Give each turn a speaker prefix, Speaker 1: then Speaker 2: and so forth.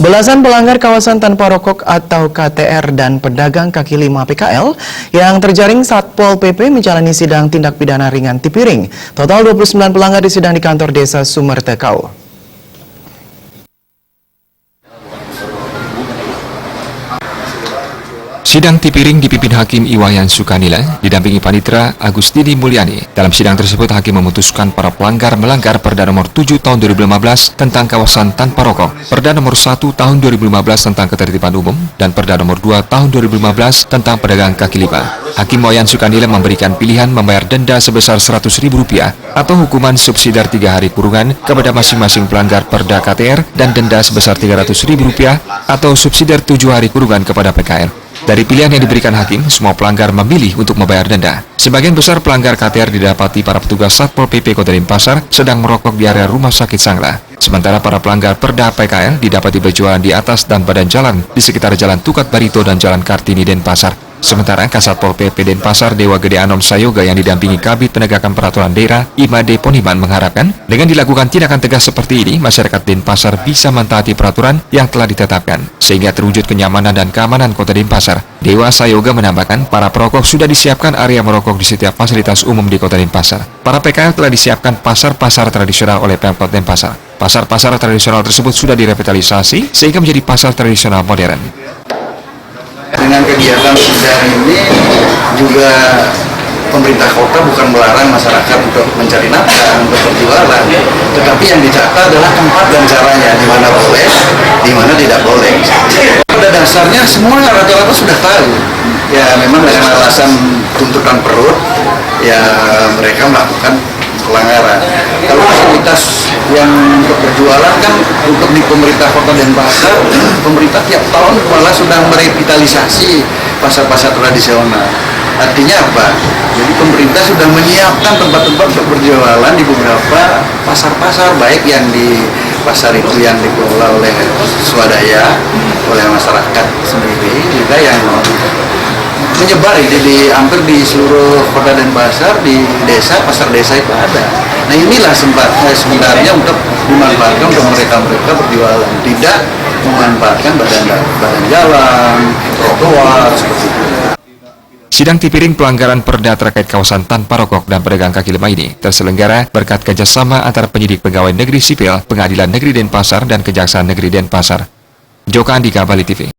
Speaker 1: Belasan pelanggar kawasan tanpa rokok atau KTR dan pedagang kaki lima PKL yang terjaring Satpol PP menjalani sidang tindak pidana ringan Tipiring. Total 29 pelanggar disidang di kantor desa Sumertekau.
Speaker 2: Sidang Tipiring dipimpin Hakim Iwayan Sukanila, didampingi Panitera Agustini Mulyani. Dalam sidang tersebut, Hakim memutuskan para pelanggar melanggar Perda Nomor 7 Tahun 2015 tentang kawasan tanpa rokok, Perda Nomor 1 Tahun 2015 tentang ketertiban umum, dan Perda Nomor 2 Tahun 2015 tentang pedagang kaki lima. Hakim Iwayan Sukanila memberikan pilihan membayar denda sebesar Rp100.000 atau hukuman subsidiar 3 hari kurungan kepada masing-masing pelanggar Perda KTR dan denda sebesar Rp300.000 atau subsidiar 7 hari kurungan kepada PKL. Dari pilihan yang diberikan Hakim, semua pelanggar memilih untuk membayar denda. Sebagian besar pelanggar KTR didapati para petugas Satpol PP Kota Denpasar sedang merokok di area Rumah Sakit Sangla. Sementara para pelanggar Perda PKL didapati berjualan di atas dan badan jalan di sekitar Jalan Tukat Barito dan Jalan Kartini Denpasar. Sementara Kasatpol PP Denpasar Dewa Gede Anom Sayoga yang didampingi Kabid Penegakan Peraturan Daerah Imade Poniman mengharapkan dengan dilakukan tindakan tegas seperti ini, masyarakat Denpasar bisa mentaati peraturan yang telah ditetapkan sehingga terwujud kenyamanan dan keamanan Kota Denpasar. Dewa Sayoga menambahkan para perokok sudah disiapkan area merokok di setiap fasilitas umum di Kota Denpasar. Para PKL telah disiapkan pasar-pasar tradisional oleh Pemkot Denpasar. Pasar-pasar tradisional tersebut sudah direvitalisasi sehingga menjadi pasar tradisional modern.
Speaker 3: Dengan kegiatan sidang ini juga pemerintah kota bukan melarang masyarakat untuk mencari nafkah, untuk berjualan, tetapi yang dicatat adalah tempat dan caranya, di mana boleh, di mana tidak boleh. Pada dasarnya semua rata-rata sudah tahu, ya memang dengan alasan tuntutan perut, ya mereka melakukan pelanggaran. Kalau fasilitas yang untuk berjualan kan untuk di pemerintah Kota Denpasar, pemerintah tiap tahun malah sudah merevitalisasi pasar-pasar tradisional. Artinya apa? Jadi pemerintah sudah menyiapkan tempat-tempat untuk berjualan di beberapa pasar-pasar, baik yang di pasar itu yang dikelola oleh swadaya, oleh masyarakat sendiri, juga yang menyebar di hampir di seluruh Kota Denpasar, di desa, pasar desa itu ada. Nah inilah sebenarnya untuk dimanfaatkan untuk mereka berjualan, tidak memanfaatkan badan jalan, trotoar seperti itu.
Speaker 2: Sidang Tipiring pelanggaran Perda terkait kawasan tanpa rokok dan pedagang kaki lima ini terselenggara berkat kerjasama antara penyidik pegawai negeri sipil, Pengadilan Negeri Denpasar dan Kejaksaan Negeri Denpasar. Joka Andika, Bali TV.